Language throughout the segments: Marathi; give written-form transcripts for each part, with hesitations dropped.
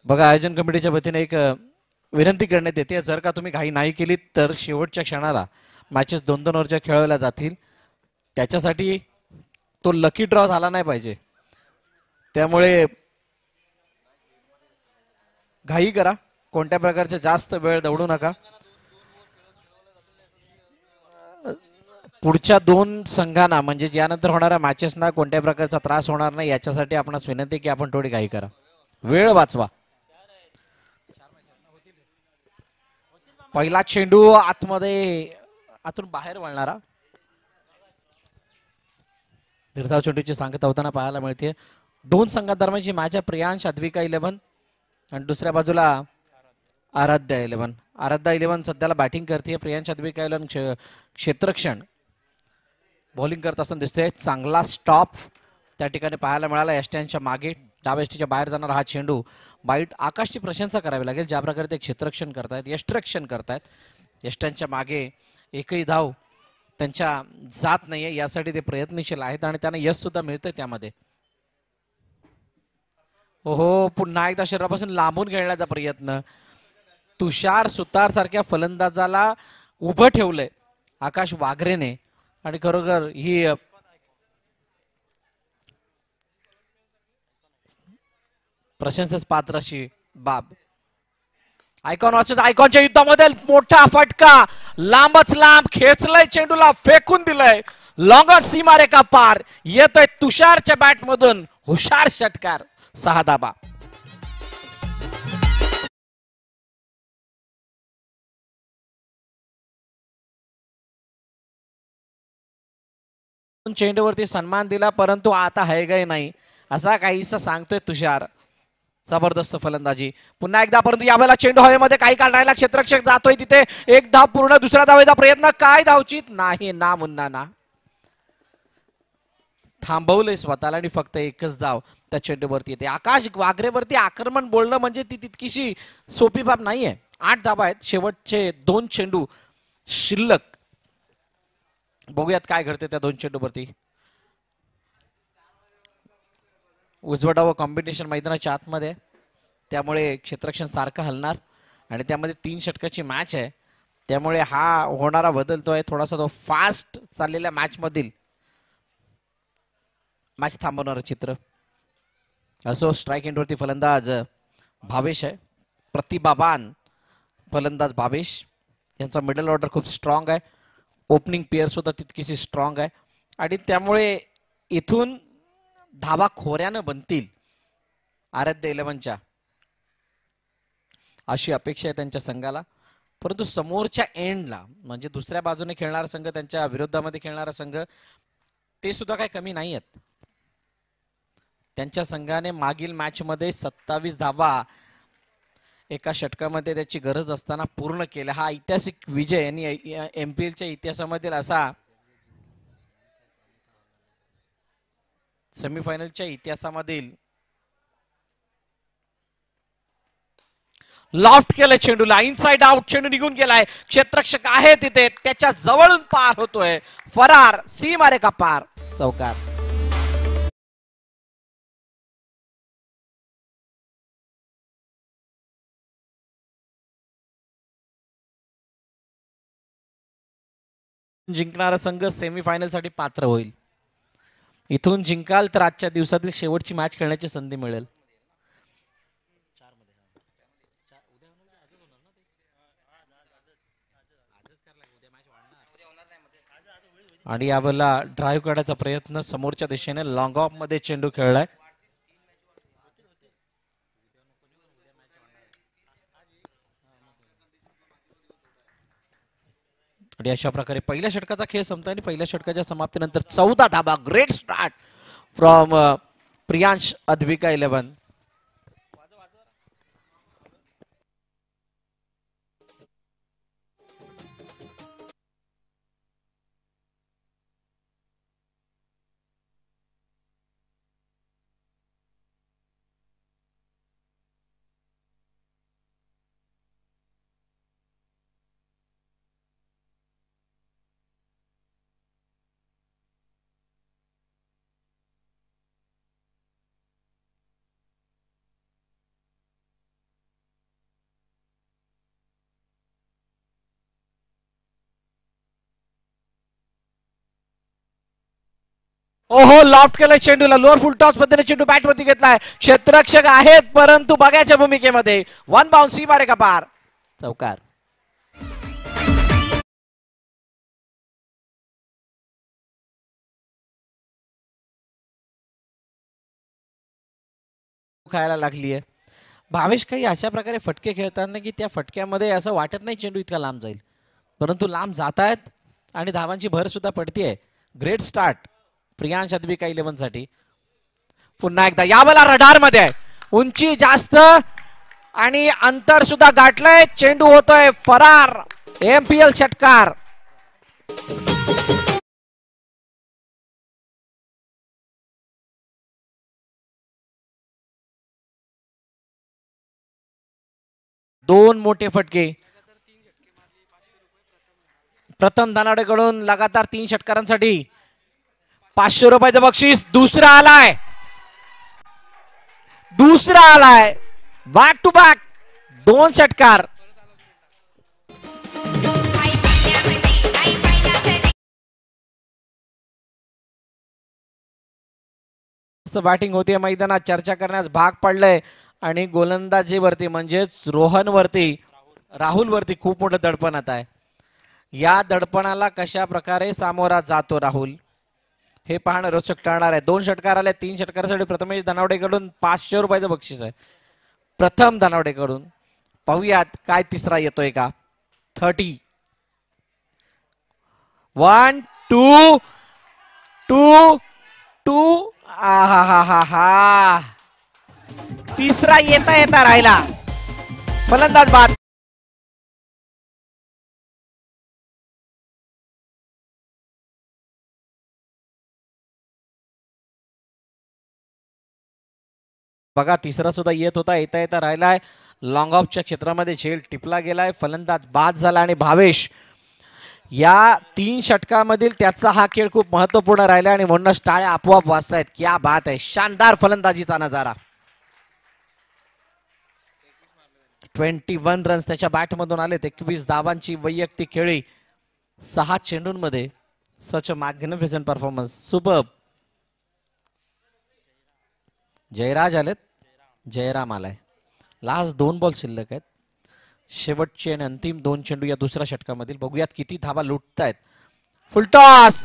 बघा, आयोजन कमिटीच्या वतीने एक विनंती करण्यात येते, जर का तुम्ही घाई नाही केली तर शेवटच्या क्षणाला मॅचेस 2-2 ओव्हरच्या खेळवल्या जातील. त्याच्यासाठी तो लकी ड्रॉ झाला नाही पाहिजे. त्यामुळे घाई करा, कोणत्या प्रकारचे जास्त वेळ दौडू नका. पुढच्या 2 संघांना म्हणजे यानंतर होणाऱ्या मॅचेसना कोणत्या प्रकारचा त्रास होणार नाही याच्यासाठी आपणास विनंती की आपण थोडी घाई करा, वेळ वाचवा. पहिला चेंडू आतमध्ये, आतून बाहेर वळणारा निर्धाव चेंडूची सांगता होताना पाहायला मिळते. 2 संघांदरम्यानची मॅच आहे. प्रियांश अद्विका 11 आणि दुसऱ्या बाजूला आराध्या 11. आराध्या 11 सध्याला बॅटिंग करते. प्रियांश अद्विका 11 क्षेत्रक्षण बॉलिंग करत असताना दिसते. चांगला स्टॉप त्या ठिकाणी पाहायला मिळाला. यष्ट्यांच्या मागे डाव्या यष्टीच्या बाहेर जाणारा हा चेंडू बाईट. आकाशची प्रशंसा करावी लागेल ज्या प्रकारे ते क्षेत्रक्षण करतायत, यष्टरक्षण करतायत. यष्ट्यांच्या मागे एकही धाव त्यांच्या जात नाहीये, यासाठी ते प्रयत्नशील आहेत आणि त्यांना यश सुद्धा मिळतंय त्यामध्ये. हो, पुन्हा एकदा शरीरापासून लांबून खेळण्याचा प्रयत्न. तुषार सुतार सारख्या फलंदाजाला उभं ठेवलंय आकाश वाघरेने आणि खरोखर ही प्रशंसेस पात्र अशी बाब. आयकॉन वर्सेस आयकॉनच्या युद्धामध्ये मोठा फटका, लांबच लांब खेचलंय चेंडूला, फेकून दिलंय लॉंगर सीमारेखा पार. येतोय तुषारच्या बॅट मधून हुशार षटकार, 6 धाबा. चेंडूवरती सन्मान दिला परंतु आता है नाही असा काहीसा सांगतोय तुषार. जबरदस्त फलंदाजी पुन्हा एकदा, परंतु यावेळेला चेंडू हवेमध्ये काही काळ राहिला. क्षेत्ररक्षक जातोय तिथे, एक धाव पूर्ण. दुसऱ्या धावेचा प्रयत्न, काय धावचीत नाही ना मुन्ना ना. थांबवलंय स्वतःला आणि फक्त एकच धाव त्या चेंडूवरती येते. आकाश वाघरेवरती आक्रमण बोलणं म्हणजे ती तितकीशी सोपी बाब नाहीये. 8 धाबा आहेत, शेवटचे 2 चेंडू शिल्लक. बघूयात काय घडते त्या 2 चेंडूवरती. उजवा डावा कॉम्बिनेशन मैदानाच्या आतमध्ये, त्यामुळे क्षेत्ररक्षण सारखं हलणार आणि त्यामध्ये 3 षटकाची मॅच आहे. त्यामुळे हा होणारा बदल तो आहे थोडासा, तो फास्ट चाललेल्या मॅच मधील मॅच थांबवणारं चित्र असो. स्ट्राईक एंडवरती फलंदाज भावेश आहे, प्रतिभावान फलंदाज भावेश. यांचा मिडल ऑर्डर खूप स्ट्रॉंग आहे, ओपनिंग पेअर सुद्धा तितकीशी स्ट्रॉंग आहे आणि त्यामुळे इथून धावा खोऱ्यानं बनतील आराध्य 11च्या, अशी अपेक्षा आहे त्यांच्या संघाला. परंतु समोरच्या एंडला म्हणजे दुसऱ्या बाजूने खेळणारा संघ, त्यांच्या विरोधामध्ये खेळणारा संघ, ते सुद्धा काही कमी नाही आहेत. त्यांच्या संघाने मागील मॅच मध्ये 27 धावा एका षटकामध्ये त्याची गरज असताना पूर्ण केला. हा ऐतिहासिक विजय आणि एमपीएलच्या इतिहासामधील असा, सेमीफायनलच्या इतिहासामधील. लॉफ्ट केलं चेंडूला, इनसाइड आउट चेंडू निघून गेलाय. क्षेत्ररक्षक आहे तिथे, त्याच्या जवळून पार होतोय, फरार, सीमारेखा पार, चौकार. जिंकणारा संघ सेमीफायनल साठी पात्र होईल. इथून जिंकाल तर आजच्या दिवसातील शेवटची मॅच खेळण्याची संधी मिळेल. आणि यावेळेला ड्राईव्ह काढायचा प्रयत्न समोरच्या दिशेने, लॉंग ऑफ मध्ये चेंडू खेळलाय. आणि अशा प्रकारे पहिल्या षटकाचा खेळ संपतो आणि पहिल्या षटकाच्या समाप्तीनंतर 14 धाबा. Great start from Priyansh Advika 11. ओहो, लॉफ्ट केलं चेंडूला, लोअर फुल टॉस पद्धतीने चेंडू बॅट वरती घेतलाय. क्षेत्ररक्षक आहेत परंतु बघायच्या भूमिकेमध्ये. वन बाउंस सी मारे का पार, चौकार. खायला लागली आहे. भावेश काही अशा प्रकारे फटके खेळताना की त्या फटक्यामध्ये असं वाटत नाही चेंडू इतका लांब जाईल, परंतु लांब जात आहेत आणि धावांची भर सुद्धा पडतीये. ग्रेट स्टार्ट प्रियांश अद्विका 11 साठी. पुन्हा एकदा यावला रडार मध्ये आहे, उंची जास्त आणि अंतर सुद्धा गाठलंय. चेंडू होतोय फरार. एमपीएल षटकार. दोन मोठे फटके प्रथम दानाडेकडून लगातार 3 षटकारांसाठी 500 रुपयाचं बक्षीस. दुसरा आलाय, दुसरा आलाय, बॅक टू बॅक 2 षटकार. बॅटिंग होती मैदानात, चर्चा करण्यास भाग पडलंय आणि गोलंदाजीवरती म्हणजेच रोहन वरती, राहुल वरती खूप मोठं दडपण आता आहे. या दडपणाला कशा प्रकारे सामोरा जातो राहुल हे पाहणं रोचक ठरणार आहे. 2 षटकार आले. 3 षटकारासाठी प्रथमेश धनावडेकडून 500 रुपयाचं बक्षीस आहे. प्रथम धनावडेकडून पाहूयात काय तिसरा येतोय का. 30 1 2 2 2. हा हा हा हा, तिसरा येता येता राहिला. फलंदाज बाद. बघा तिसरा सुद्धा येत होता, येता येता राहिलाय. लॉंग ऑफच्या क्षेत्रामध्ये झेल टिपला गेलाय. फलंदाज बाद झाला आणि भावेश या 3 षटकामधील त्याचा हा खेळ खूप महत्वपूर्ण राहिला आणि म्हणूनच टाळ्या आपोआप वाजतायत. क्या बात आहे, शानदार फलंदाजीचा नजारा. 21 रन्स त्याच्या बॅटमधून आलेत. 21 धावांची वैयक्तिक खेळी 6 चेंडूंमध्ये. सच अ मॅग्निफिसंट परफॉर्मन्स, सुपर्ब. जयराज आलेत, जयराम आलाय. लास्ट 2 बॉल शिल्लक आहेत. शेवटचे आणि अंतिम 2 चेंडू या दुसऱ्या षटकामधील. बघूयात किती धावा लुटतायत. फुलटॉस,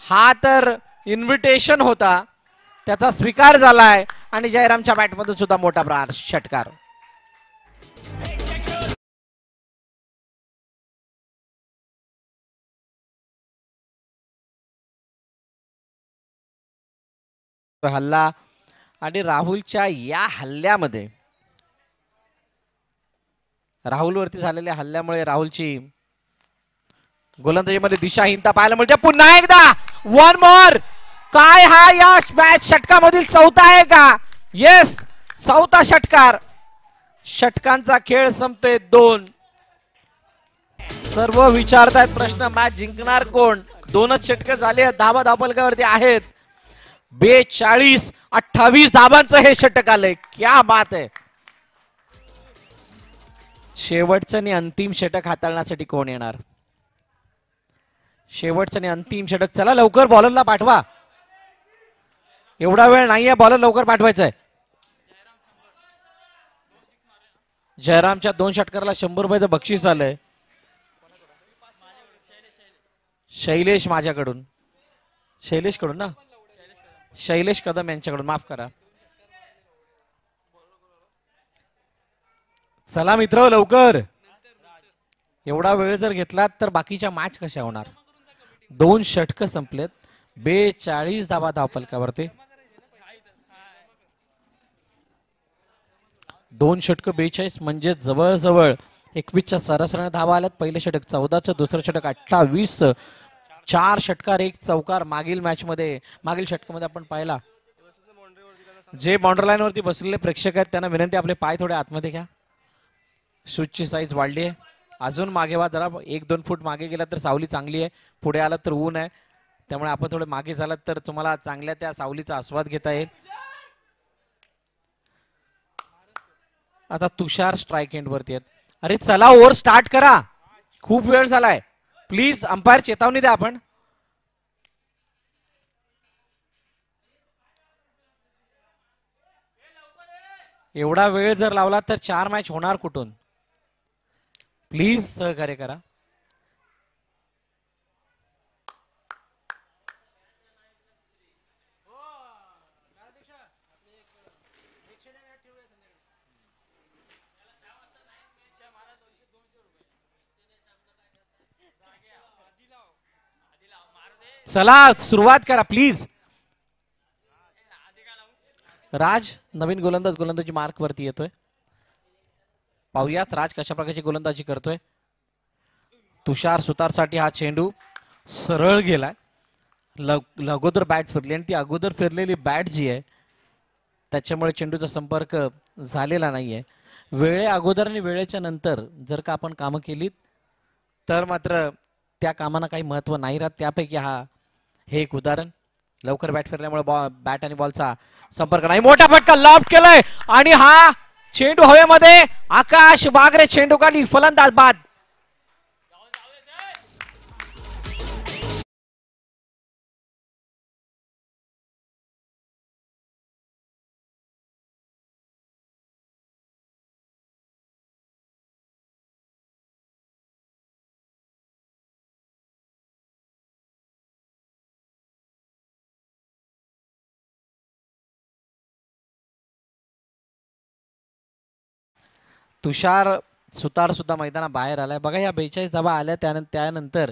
हा तर इन्व्हिटेशन होता, त्याचा स्वीकार झालाय आणि जयरामच्या बॅटमधून सुद्धा मोठा प्रहार, षटकार. हल्ला आणि राहुलच्या या हल्ल्यामध्ये, राहुलवरती झालेल्या हल्ल्यामुळे राहुलची गोलंदाजीमध्ये दिशाहीनता पाहायला मिळते. पुन्हा एकदा वन मोर. काय हा या मॅच षटकामधील चौथा आहे का. येस, चौथा षटकार. षटकांचा खेळ संपतोय. 2. सर्व विचारतायत प्रश्न, मॅच जिंकणार कोण. 2च षटक झाले, धावा धावपलकावरती आहेत. 42-28 धावांचं हे षटक आलंय. क्या बात आहे. शेवटचं आणि अंतिम षटक हाताळण्यासाठी कोण येणार. शेवटचं आणि अंतिम षटक. चला लवकर बॉलरला पाठवा, एवढा वेळ नाहीये, बॉलर लवकर पाठवायचंय. जयरामच्या 2 षटकाराला 100 रुपयाचं बक्षीस आलंय. शैलेश माझ्याकडून, शैलेश कडून ना, शैलेश कदम यांच्याकडून, माफ करा. चला मित्र लवकर, एवढा वेळ जर घेतलात तर बाकीच्या मॅच कशा होणार. 2 षटक संपलेत. 42 धावा धावपलकावरती. 2 षटक 42 म्हणजे जवळजवळ 21च्या सरासरीने धावा आल्यात. पहिलं षटक 14चं, दुसरं षटक 28चं. 4 षटकार 1 चौकार मागील मॅच मध्ये, मागील षटकामध्ये आपण पाहिला. जे बाउंड्री लाईन वरती बसलेले प्रेक्षक आहेत त्यांना विनंती, आपले पाय थोडे आतमध्ये घ्या. शूजची साईज वाढली आहे, अजून मागे वा जरा. 1-2 फूट मागे गेला तर सावली चांगली आहे, पुढे आलात तर ऊन आहे, त्यामुळे आपण थोडे मागे झालात तर तुम्हाला चांगल्या त्या सावलीचा आस्वाद घेता येईल. आता तुषार स्ट्राइक एंड वरती आहेत. अरे चला ओव्हर स्टार्ट करा, खूप वेळ झालाय. प्लीज अंपायर चेतावणी द्या. आपण एवढा वेळ जर लावला तर 4 मॅच होणार कुठून? प्लीज सहकार्य करा. चला सुरुवात करा प्लीज. राज नवीन गोलंदाजी मार्क वरती येतोय. पाहुयात राज कशा प्रकारची गोलंदाजी करतोय. तुषार सुतारसाठी हा चेंडू सरळ गेलाय. अगोदर बॅट फिरली आणि ती अगोदर फिरलेली बॅट जी आहे त्याच्यामुळे चेंडूचा संपर्क झालेला नाहीये. वेळे अगोदर आणि वेळेच्या नंतर जर का आपण कामं केलीत तर मात्र त्या कामांना काही महत्व नाही राहत. त्यापैकी हे एक उदाहरण. लवकर बॅट फिरल्यामुळे बॅट आणि बॉलचा संपर्क नाही. मोठा फटका लॉफ्ट केलाय आणि हा चेंडू हवेमध्ये. आकाश बागरे चेंडू खाली, फलंदाज बाद. तुषार सुतार सुद्धा मैदानाबाहेर आलाय. बघा या 42 धावा आल्या त्यानंतर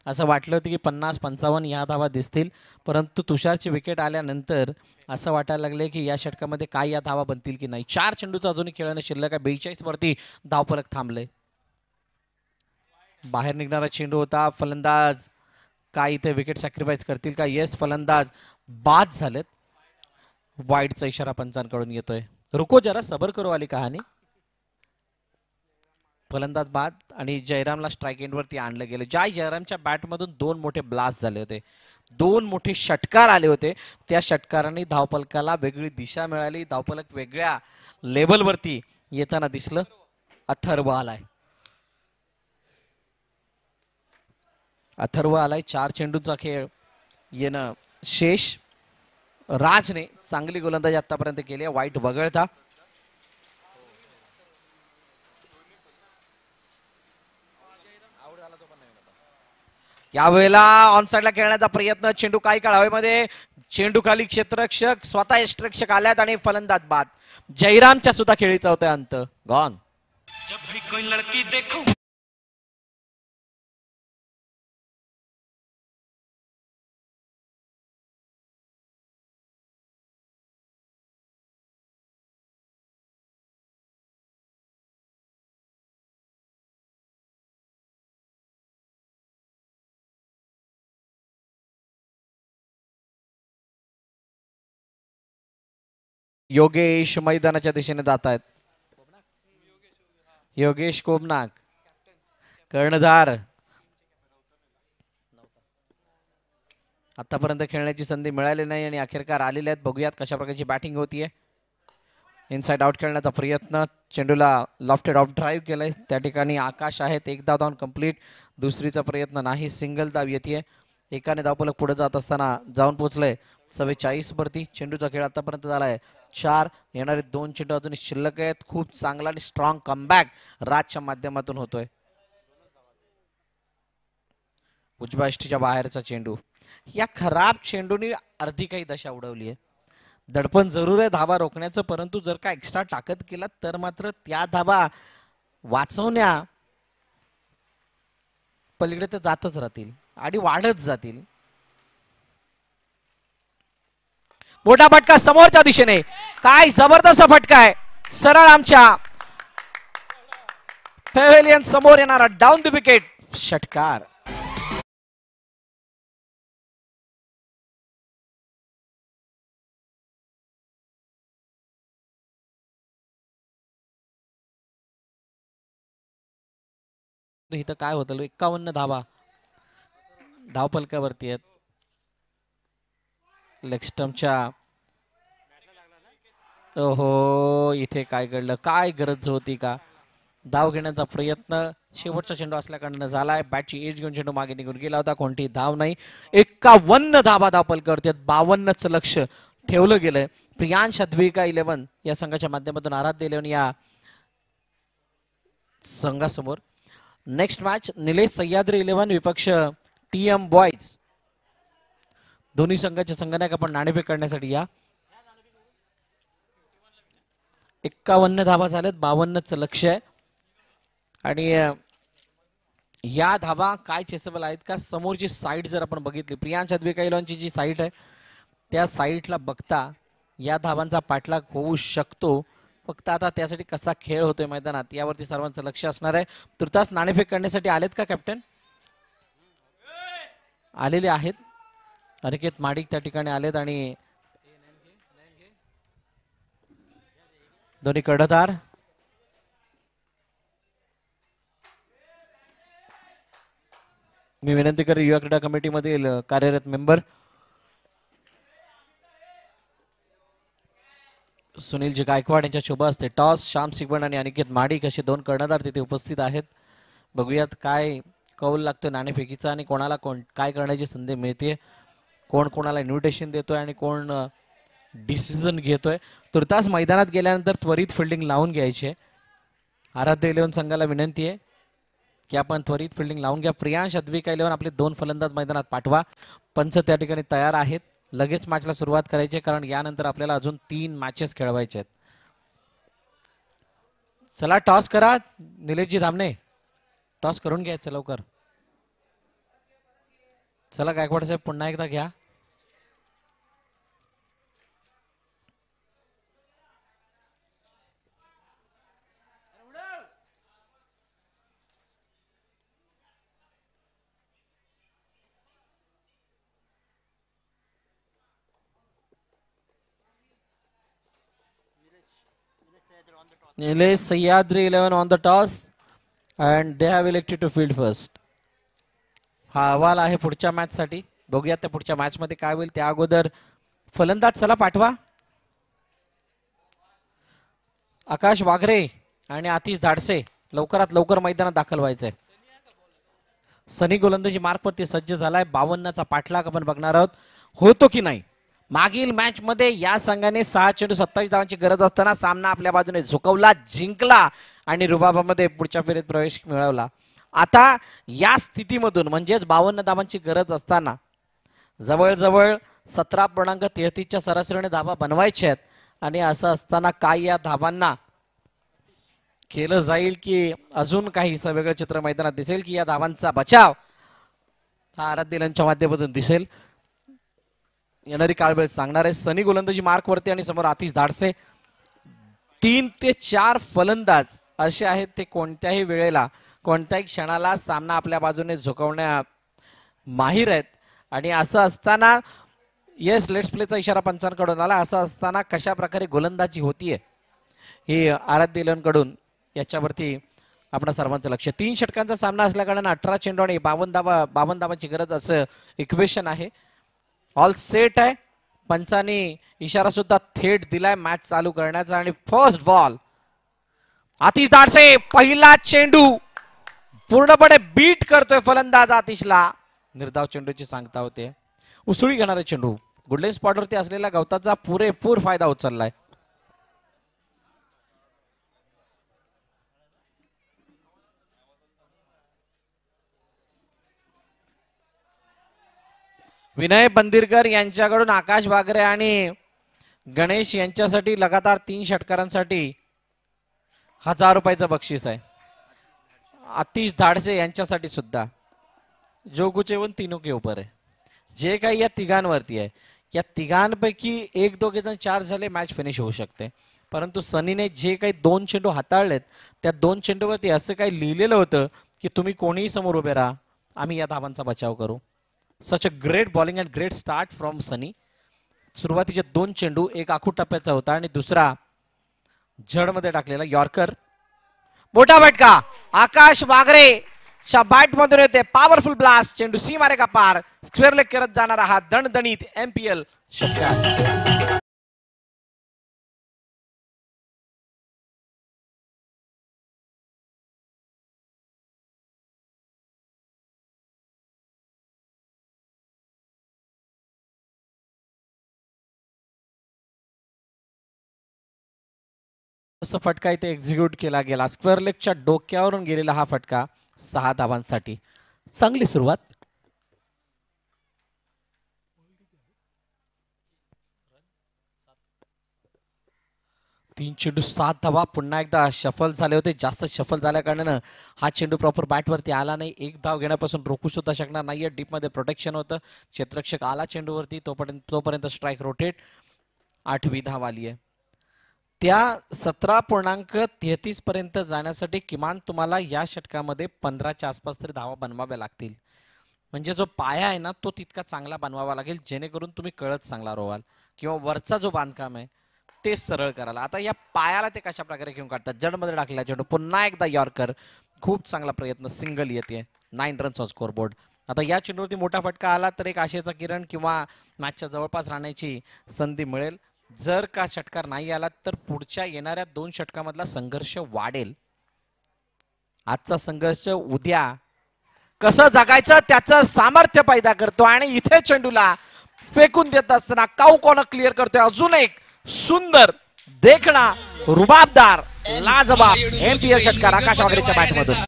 असं वाटलं होतं की 50-55 या धावा दिसतील, परंतु तुषारची विकेट आल्यानंतर असं वाटायला लागले की या षटकामध्ये काय या धावा बनतील की नाही. 4 चेंडूचा अजूनही खेळणं शिल्लक आहे. 42 वरती धावफलक थांबले. बाहेर निघणारा चेंडू होता. फलंदाज काय इथे विकेट सॅक्रिफाईस करतील का? येस, फलंदाज बाद झालेत. वाईडचा इशारा पंचांकडून येतोय. रुको जरा सबर करो वाली कहाणी. फलंदाज बाद आणि जयरामला स्ट्राईक एंड वरती आणलं गेलं. जयरामच्या बॅटमधून 2 मोठे ब्लास्ट झाले होते, 2 मोठे षटकार आले होते. त्या षटकारांनी धावफलकाला वेगळी दिशा मिळाली. धावफलक वेगळ्या लेवलवरती येताना दिसलं. अथर्व आलाय. 4 चेंडूचा खेळ येणं शेष. राजने चांगली गोलंदाजी आतापर्यंत केली आहे. वाईट वगळता यावेळेला ऑनसाइडला खेळण्याचा प्रयत्न. चेंडू काही काळ हवेमध्ये. चेंडू खाली, क्षेत्ररक्षक स्वतः यष्टिरक्षक आल्यात आणि फलंदाज बाद. जयरामच्या सुद्धा खेळीचा होता अंत. गॉन. योगेश मैदानाच्या दिशेने जात आहेत. योगेश कोबनाक कर्णधार. आतापर्यंत खेळण्याची संधी मिळाली नाही आणि अखेरकार आलेले आहेत. बघूयात कशा प्रकारची बॅटिंग होतीये. इनसाइड आउट खेळण्याचा प्रयत्न. चेंडूला लॉफ्टेड ऑफ ड्राईव्ह केलंय. त्या ठिकाणी आकाश आहेत. 1 धाव धावून कंप्लीट. दुसरीचा प्रयत्न नाही. सिंगल धाव येते. एकाने धावफलक पुढे जात असताना जाऊन पोहोचलंय 44 वरती. चेंडूचा खेळ आतापर्यंत झालाय 4. येणारे 2 चेंडू अजून शिल्लक आहेत. खूप चांगला आणि स्ट्रॉंग कमबॅक राजच्या माध्यमातून होतोय. उजव्या यष्टीच्या बाहेरचा चेंडू. या खराब चेंडूने अर्धी काही दशा उडवली आहे. दडपण जरूर आहे धावा रोखण्याचं, परंतु जर का एक्स्ट्रा ताकद केला तर मात्र त्या धावा वाचवण्या पलीकडे ते जातच राहतील आणि वाढत जातील. मोठा फटका समोरच्या दिशेने. काय जबरदस्त फटका आहे. सरळ आमच्या पॅव्हेलियन समोर येणारा डाऊन द विकेट षटकार. इथं काय होतं, 51 धावा धावफलकावरती आहेत. लेगस्टम्पच्या ओहो, इथे काय घडलं? काय गरज होती का? धाव घेण्याचा प्रयत्न शेवटचा चेंडू असल्याकडनं झालाय. बॅटची एज घेऊन चेंडू मागे निघून गेला होता. कोणती धाव नाही. 51 धावा धावफलकावरती आहेत. 52चं लक्ष ठेवलं गेलंय. प्रियांश अद्विका 11 या संघाच्या माध्यमातून आराध्य 11 या संघासमोर. नेक्स्ट मॅच निलेश सह्याद्री 11 विपक्ष TM बॉयज. दोन्ही संघाचे संघनायक आपण नाणेफेक करण्यासाठी या. 51 धावा झाल्यात, 52च लक्ष आहे. आणि या धावा काय चेसेबल आहेत का? समोरची साईड जर आपण बघितली, प्रियांश अद्विका 11ची जी साईड आहे त्या साईडला बघता या धावांचा पाठलाग होऊ शकतो. फक्त आता त्यासाठी कसा खेळ होतोय मैदानात यावरती सर्वांचं लक्ष असणार आहे. तुर्तास नाणेफेक करण्यासाठी आलेत का कॅप्टन? आलेले आहेत. अनिकेत माडिक त्या ठिकाणी आलेत आणि दोन्ही कर्णधार मी विनंती करेन युवा क्रीडा कमिटीमधील कार्यरत मेंबर सुनीलजी गायकवाड यांच्या शुभ असते टॉस. श्याम सिगबन आणि अनिकेत माडिक असे दोन कर्णधार तिथे उपस्थित आहेत. बघूयात काय कौल लागतो नाणेफेकीचा आणि कोणाला काय करण्याची संधी मिळते, कोण कोणाला इन्व्हिटेशन देतोय आणि कोण डिसिजन घेतोय. तुर्तास मैदानात गेल्यानंतर त्वरित फिल्डिंग लावून घ्यायची. आराध्य 11 संघाला विनंती आहे की आपण त्वरित फिल्डिंग लावून घ्या. प्रियांश अद्विका 11 आपले 2 फलंदाज मैदानात पाठवा. पंच त्या ठिकाणी तयार आहेत. लगेच मॅचला सुरुवात करायची कारण यानंतर आपल्याला अजून 3 मॅचेस खेळवायचे आहेत. चला टॉस करा निलेशजी धामणे, टॉस करून घ्यायचं लवकर. चला गायकवाड साहेब पुन्हा एकदा घ्या. Nilesh Sahyadri 11 on the toss and they have elected to field first. हा अहवाल आहे पुढच्या मॅच साठी. बघूयात त्या पुढच्या मॅच मध्ये काय होईल. त्या अगोदर फलंदाज चला पाठवा. आकाश वाघरे आणि आतिश धाडसे लवकरात लवकर मैदानात दाखल व्हायचंय. सनी गोलंदाजी मार्कवरती सज्ज झालाय. 52चा पाठलाग आपण बघणार आहोत होतो की नाही. मागील मॅच मध्ये या संघाने 6 चेंडू 27 धावांची गरज असताना सामना आपल्या बाजूने झुकवला, जिंकला आणि रुबाबामध्ये पुढच्या फेरीत प्रवेश मिळवला. आता या स्थितीमधून म्हणजेच 52 धावांची गरज असताना जवळजवळ 17.33च्या सरासरीने धावा बनवायच्या आहेत. आणि असं असताना काय या धावांना केलं जाईल की अजून काही वेगळं चित्र मैदानात दिसेल की या धावांचा बचाव हा आराध्यलांच्या माध्यमातून दिसेल. येणारी काळवेळ सांगणार आहे. सनी गोलंदाजी मार्कवरती आणि समोर आतिश धाडसे. 3 ते 4 फलंदाज असे आहेत ते कोणत्याही वेळेला कोणत्याही क्षणाला सामना आपल्या बाजूने झुकवण्यात माहिर आहेत. आणि असं असताना येस लेट्स प्लेचा इशारा पंचांकडून आला. असं असताना कशा प्रकारे गोलंदाजी होतीये ही आराध्य 11 कडून याच्यावरती आपल्या सर्वांचं लक्ष. 3 षटकांचा सामना असल्या कारणाने 18 चेंडू आणि 52 धावांची गरज असं इक्वेशन आहे. ऑल सेट आहे. पंचांनी इशारा सुद्धा थेट दिलाय मॅच चालू करण्याचा. आणि फर्स्ट बॉल आतिश धाडसे पहिला चेंडू पूर्णपणे बीट करतोय फलंदाज आतिशला. निर्धाव चेंडूची सांगता होते. उसळी घेणारे चेंडू गुडलेन स्पॉटवरती असलेल्या गवताचा पुरेपूर फायदा उचललाय. विनय बंदिरकर यांच्याकडून आकाश वागरे आणि गणेश यांच्यासाठी लगातार 3 षटकारांसाठी 1000 रुपयाचं बक्षीस आहे. आतिश धाडसे यांच्यासाठी सुद्धा जो कुछ एवं तीनों के ऊपर आहे. जे काही या तिघांवरती आहे या तिघांपैकी 1-2 जण 4 झाले मॅच फिनिश होऊ शकते. परंतु सनीने जे काही 2 चेंडू हाताळलेत त्या 2 चेंडूवरती असं काही लिहिलेलं होतं की तुम्ही कोणीही समोर उभे राहा आम्ही या धावांचा बचाव करू. Such a great bowling and great start from Sunny. सुरुवातीचे 2 चेंडू एक आखूड टप्प्याचा होता आणि दुसरा जडमध्ये टाकलेला यॉर्कर. मोठा फटका आकाश वागरे बॅट मधून येते. Powerful blast. चेंडू सीमारेखा पार स्क्वेअर लेग करत जाणारा हा दणदणीत MPL षटकार. असा फटका इथे एक्झिक्यूट केला गेला. स्क्वेअर लेगच्या डोक्यावरून गेलेला हा फटका 6 धावांसाठी. चांगली सुरुवात. 3 चेंडू 7 धावा. पुन्हा एकदा शफल झाले होते. जास्त शफल झाल्या कारणानं हा चेंडू प्रॉपर बॅटवरती आला नाही. एक धाव घेण्यापासून रोखू सुद्धा शकणार नाहीये. डीपमध्ये प्रोटेक्शन होतं. क्षेत्ररक्षक आला चेंडूवरती. तोपर्यंत स्ट्राईक रोटेट. 8वी धाव आली आहे. त्या 17.33 पर्यंत जाण्यासाठी किमान तुम्हाला या षटकामध्ये 15च्या आसपास तरी धावा बनवाव्या लागतील. म्हणजे जो पाया आहे ना तो तितका चांगला बनवावा लागेल जेणेकरून तुम्ही कळत चांगला रोवाल किंवा वरचा जो बांधकाम आहे ते सरळ कराल. आता या पायाला ते कशा प्रकारे घेऊन काढतात. जडमध्ये टाकला चेंडू. पुन्हा एकदा यॉर्कर. खूप चांगला प्रयत्न. सिंगल येते. 9 रन्स स्कोर बोर्ड. आता या चेंडूवरती मोठा फटका आला तर एक आशेचा किरण किंवा मॅचच्या जवळपास राहण्याची संधी मिळेल. जर का षटकार नाही आला तर पुढच्या येणाऱ्या 2 षटकामधला संघर्ष वाढेल. आजचा संघर्ष उद्या कसं जगायचं त्याचं सामर्थ्य पैदा करतो आणि इथे चेंडूला फेकून देत असताना काऊ कॉर्नर क्लिअर करतोय. अजून एक सुंदर देखणा रुबाबदार लाजबाब एमपीएस षटकार आकाश वागरेच्या बॅटमधून.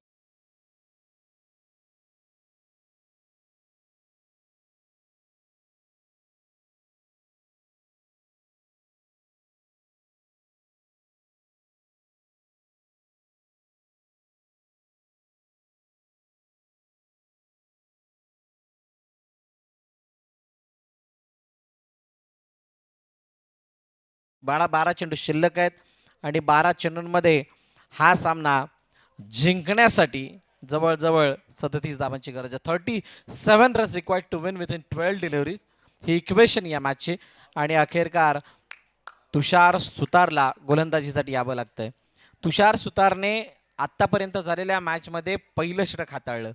बारा चेंडू शिल्लक आहेत आणि 12 चेंडूंमध्ये हा सामना जिंकण्यासाठी जवळजवळ 37 धावांची गरज आहे. 37 runs required to win within 12 deliveries ही इक्वेशन या मॅचची. आणि अखेरकार तुषार सुतारला गोलंदाजीसाठी यावं लागतंय. तुषार सुतारने आतापर्यंत झालेल्या मॅचमध्ये पहिलं षटक हाताळलं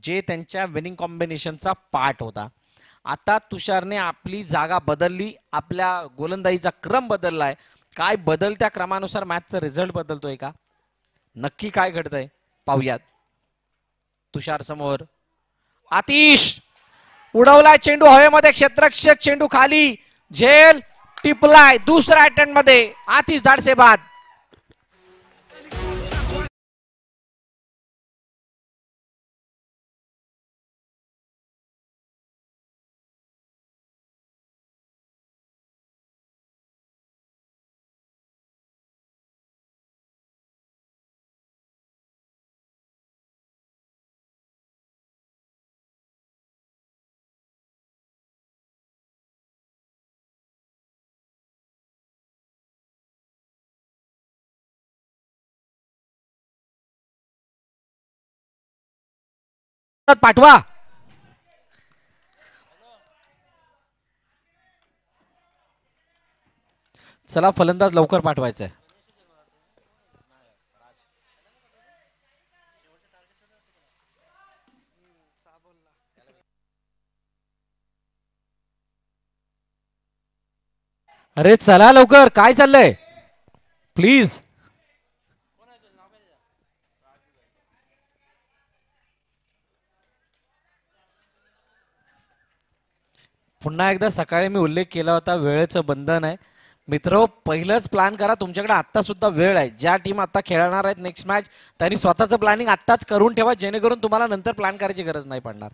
जे त्यांच्या विनिंग कॉम्बिनेशनचा पार्ट होता. आता तुषारने आपली जागा बदलली. आपल्या गोलंदाजीचा क्रम बदललाय. काय बदलत्या क्रमानुसार मॅचचा रिझल्ट बदलतोय का नक्की काय घडतंय पाहूयात. तुषार समोर. आतिश उडवलाय चेंडू हवेमध्ये. क्षेत्ररक्षक चेंडू खाली झेल टिपलाय. दुसऱ्या अटेम्प्ट मध्ये आतिश धाडसे बाद. पाठवा. चला फलंदाज लवकर पाठवायचा आहे. अरे चला लवकर. काय चाललंय प्लीज. पुन्हा एकदा सकाळी मी उल्लेख केला होता वेळेचं बंधन आहे मित्र. पहिलंच प्लॅन करा. तुमच्याकडे आता सुद्धा वेळ आहे. ज्या टीम आता खेळणार आहेत नेक्स्ट मॅच त्यांनी स्वतःचं प्लॅनिंग आत्ताच करून ठेवा जेणेकरून तुम्हाला नंतर प्लॅन करायची गरज नाही पडणार.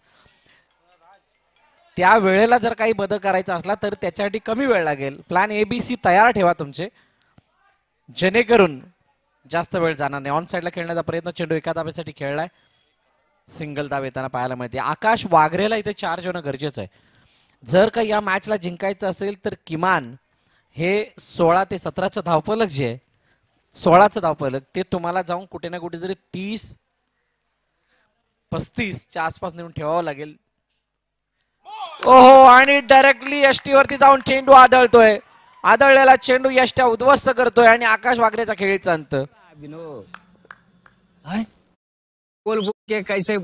त्या वेळेला जर काही बदल करायचा असला तर त्याच्यासाठी कमी वेळ लागेल. प्लॅन ABC तयार ठेवा तुमचे जेणेकरून जास्त वेळ जाणार नाही. ऑन साईडला खेळण्याचा प्रयत्न. चेंडू एका धाब्यासाठी खेळलाय. सिंगल धाव येताना पाहायला मिळते. आकाश वाघरेला इथे चार्ज होणं गरजेचं आहे. जर का या मॅचला जिंकायचं असेल तर किमान हे 16 ते 17चं धावफलक जे आहे 16चं धावफलक ते तुम्हाला जाऊन कुठे ना कुठेतरी 30-35च्या आसपास नेऊन ठेवावं लागेल. ओहो आणि डायरेक्टली यष्टी वरती जाऊन चेंडू आदळतोय. आदळलेला चेंडू यष्ट्या उद्ध्वस्त करतोय आणि आकाश वागरेचा खेळीचा अंत. बोल के कैसे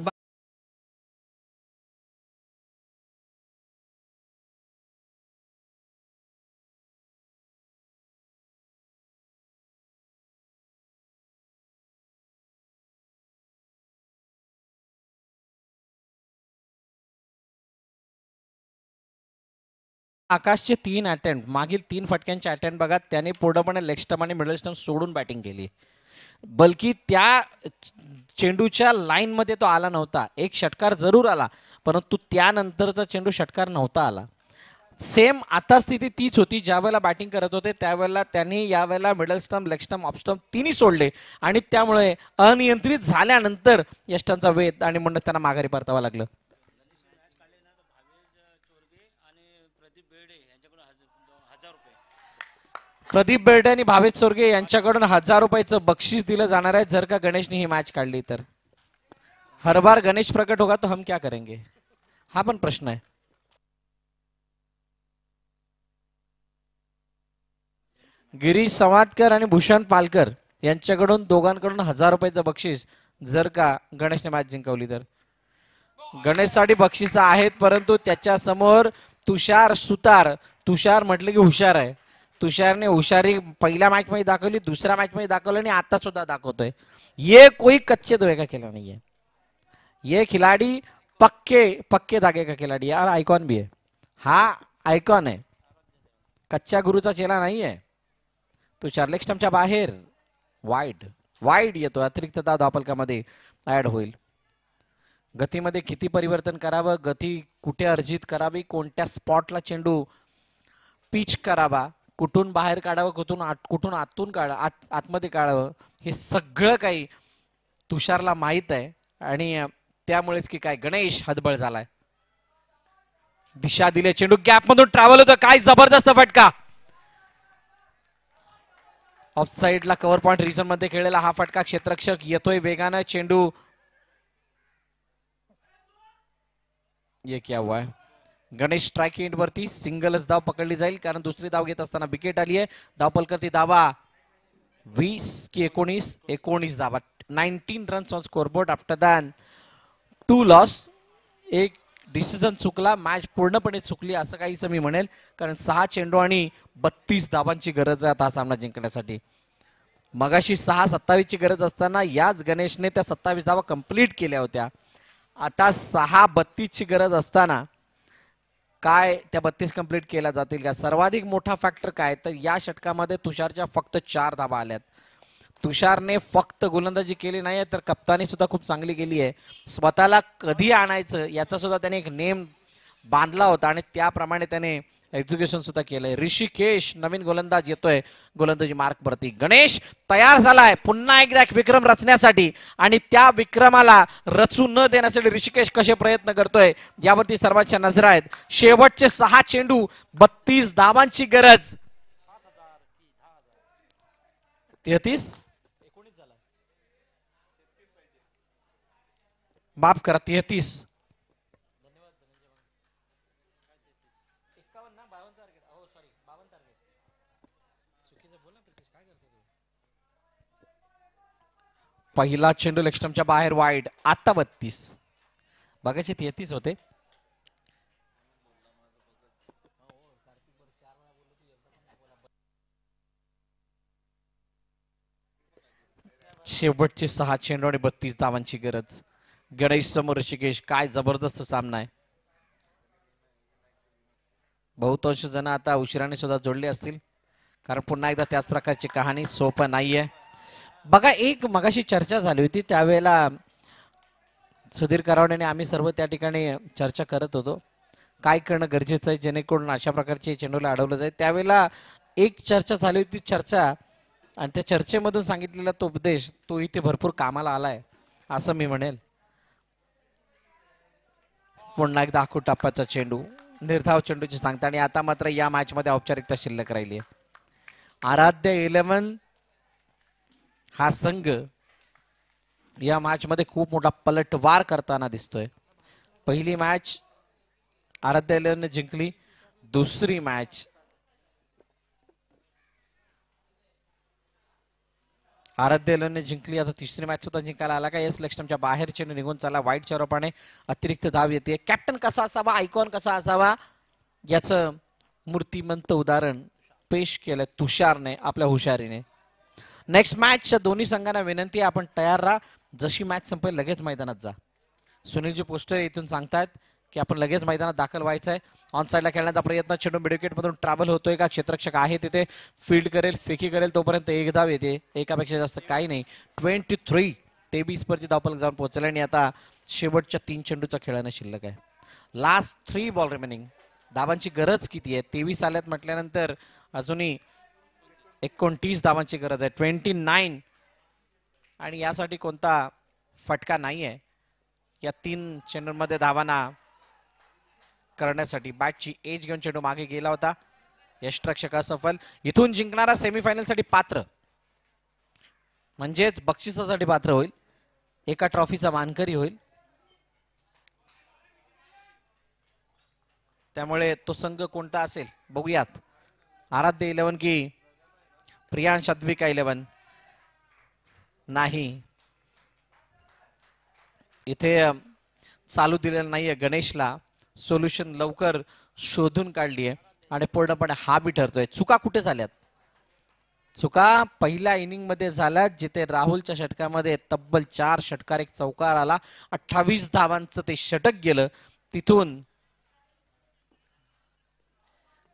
आकाशचे 3 अटेम्प्ट, मागील 3 फटक्यांचे अटेम्प्ट बघा, त्याने पूर्णपणे लेग स्टंप आणि मिडल स्टंप सोडून बॅटिंग केली. बल्कि त्या चेंडूच्या लाईन मध्ये तो आला नव्हता. एक षटकार जरूर आला, परंतु त्यानंतरचा चेंडू षटकार नव्हता आला. सेम आता स्थिती तीच होती. ज्या वेळेला बॅटिंग करत होते त्यावेळेला त्यांनी यावेळेला middle stump, leg stump, off stump तिन्ही सोडले आणि त्यामुळे अनियंत्रित झाल्यानंतर यष्टांचा वेध आणि म्हणून त्यांना माघारी परतावं लागलं. प्रदीप बेर्डे आणि भावेश चोरगे यांच्याकडून 1000 रुपयाचं बक्षीस दिलं जाणार आहे जर का गणेशने ही मॅच काढली तर. हर बार गणेश प्रकट होगा तो हम क्या करेंगे, हा पण प्रश्न आहे. गिरीश संवादकर आणि भूषण पालकर यांच्याकडून दोघांकडून 1000 रुपयाचं बक्षीस जर का गणेशने मॅच जिंकवली तर. गणेशसाठी बक्षीस आहेत, परंतु त्याच्या समोर तुषार सुतार. तुषार म्हटलं की हुशार आहे. तुषारने हुशारी पहिल्या मॅच मध्ये दाखवली, दुसऱ्या मॅच मध्ये दाखवली आणि आता सुद्धा दाखवतोय. ये कोई कच्चे धोए का खिलाड़ी नहीं है, ये खिलाड़ी पक्के पक्के धागे का खिलाड़ी यार. आयकॉन भी है, हा आयकॉन आहे, कच्च्या गुरुचा चेला नाही आहे. तुषार लेग स्टंपच्या बाहेर वाईड येतो. अतिरिक्त धाव धावफलकामध्ये ऍड होईल. गतीमध्ये किती परिवर्तन करावं, गती कुठे अर्जित करावी, कोणत्या स्पॉटला चेंडू पिच करावा, कुठून बाहेर काढावं, कुठून आतून आतमध्ये काढावं, हे सगळं काही तुषारला माहित आहे. आणि त्यामुळेच की काय गणेश हतबल झालाय. दिशा दिले, चेंडू गॅप मधून ट्रॅव्हल होतं. काय जबरदस्त फटका. ऑफ साइडला कव्हर पॉइंट रिजन मध्ये खेळलेला हा फटका. क्षेत्ररक्षक येतोय वेगानं. चेंडू ये क्या हुआ है. गणेश स्ट्राइक एंड वरती सिंगलच धाव पकडली जाईल, कारण दुसरी धाव घेत असताना विकेट आली आहे. धावपल करती धावा 20 की 19 धावा. 19 runs on scoreboard after than 2 loss. एक डिसिजन चुकला, मॅच पूर्णपणे चुकली असं काहीच मी म्हणेल, कारण 6 चेंडू आणि 32 धावांची गरज आहे हा सामना जिंकण्यासाठी. मगाशी 6-27 ची गरज असताना याच गणेशने त्या 27 धावा कंप्लीट केल्या होत्या. आता 6-32 ची गरज असताना काय त्या 32 कंप्लीट केल्या जातील का. सर्वाधिक मोठा फॅक्टर काय तर या षटकामध्ये तुषारच्या फक्त 4 धावा आल्यात. तुषारने फक्त गोलंदाजी केली नाही तर कप्तानी सुद्धा खूप चांगली केली आहे. स्वतःला कधी आणायचं याचा सुद्धा त्याने एक नेम बांधला होता आणि त्याप्रमाणे त्याने एक्झिक्युशन सुद्धा केलंय. ऋषिकेश नवीन गोलंदाज येतोय गोलंदाजी मार्क वरती. गणेश तयार झालाय पुन्हा एकदा एक विक्रम रचण्यासाठी आणि त्या विक्रमाला रचू न देण्यासाठी ऋषिकेश कसे प्रयत्न करतोय यावरती सर्वांच्या नजरा आहेत. शेवटचे 6 चेंडू 32 धावांची गरज. 33 माफ करा 33. पहिला चेंडू लेग स्टंपच्या बाहेर वाईड. आता 32. बघायचे 33 होते. शेवटचे 6 चेंडू आणि 32 धावांची गरज. गणेश समोर ऋषिकेश. काय जबरदस्त सामना आहे. बहुतांश जण आता उशिराने सुद्धा जोडले असतील, कारण पुन्हा एकदा त्याच प्रकारची कहाणी सोपं नाहीये. बघा एक मगाशी चर्चा झाली होती, त्यावेळेला सुधीर करावणे आणि आम्ही सर्व त्या ठिकाणी चर्चा करत होतो काय करणं गरजेचं आहे जेणेकरून अशा प्रकारचे चेंडूला अडवलं जाईल. त्यावेळेला एक चर्चा झाली होती आणि त्या चर्चेमधून सांगितलेला तो उपदेश तो इथे भरपूर कामाला आलाय असं मी म्हणेल. पुन्हा एकदा आखू टप्प्याचा चेंडू, निर्धाव चेंडूची सांगता. आणि आता मात्र या मॅच मध्ये औपचारिकता शिल्लक राहिली आहे. आराध्य 11 हा संघ या मॅच मध्ये खूप मोठा पलटवार करताना दिसतोय. पहिली मॅच आराध्य 11 ने जिंकली, दुसरी मॅच आराध्य 11 ने जिंकली, आता तिसरी मॅच सुद्धा जिंकायला आला का. येस लेग स्टंपच्या बाहेर चेंडू निघून चालला वाईडच्या रूपाने. अतिरिक्त धाव येते. कॅप्टन कसा असावा, आयकॉन कसा असावा याचं मूर्तिमंत उदाहरण पेश केलं तुषारने आपल्या हुशारीने. नेक्स्ट मॅच दोन्ही संघांना विनंती आहे आपण तयार राहा. जशी मॅच संपेल लगेच मैदानात जा. सुनीलजी पोस्टर इथून सांगतात की आपण लगेच मैदानात दाखल व्हायचं आहे. ऑन साईडला खेळण्याचा प्रयत्न, चेंडू मिडविकेट मधून ट्रॅव्हल होतोय का, क्षेत्ररक्षक आहे तिथे, फील्ड करेल, फेकी करेल, तोपर्यंत एक धाव येते. एकापेक्षा जास्त काही नाही. 23 23 वरती धावफलक जाऊन पोहोचले आणि आता शेवटच्या 3 चेंडूचा खेळानं शिल्लक आहे. Last 3 ball remaining. धावांची गरज किती आहे? 23 आल्यात म्हटल्यानंतर अजूनही 29 धावांची गरज आहे. 29 आणि यासाठी कोणता फटका नाही आहे या 3 चेंडूंमध्ये धावांना करण्यासाठी. बॅटची एज घेऊन चेंडू मागे गेला होता. यष्टिरक्षक असफल. इथून जिंकणारा सेमीफायनल साठी पात्र, म्हणजेच बक्षिसासाठी पात्र होईल, एका ट्रॉफीचा मानकरी होईल. त्यामुळे तो संघ कोणता असेल बघूयात. आराध्य 11 की प्रियांश अद्विका 11? नाही, इथे चालू दिलेलं नाहीये. गणेशला सोल्युशन लवकर शोधून काढली आहे आणि पूर्णपणे हा बी ठरतोय. चुका कुठे झाल्यात? चुका पहिल्या इनिंग मध्ये झाल्यात, जिथे राहुलच्या षटकामध्ये तब्बल 4 षटकार, एक चौकार आला, 28 धावांचं ते षटक गेलं. तिथून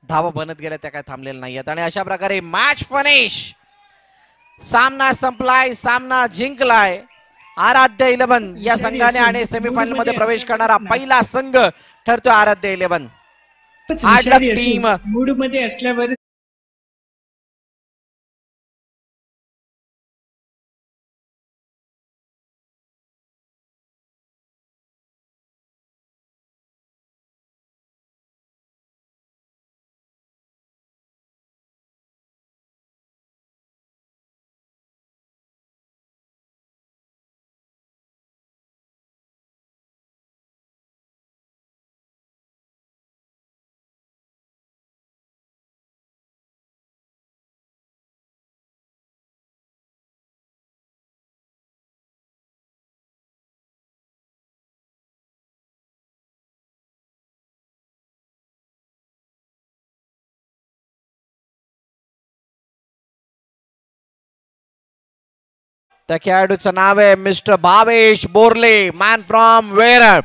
धावा बनत गेल्या, त्या काय थांबलेल्या नाहीयेत. आणि अशा प्रकारे मॅच फिनिश. सामना संपलाय, सामना जिंकलाय आराध्य 11 या संघाने आणि सेमीफायनल मध्ये प्रवेश करणारा पहिला संघ ठरतोय आराध्य 11. टीम मूड मध्ये असल्यावर त्या खेळाडूचं नाव आहे mister Bhavesh Borle, man from Veral.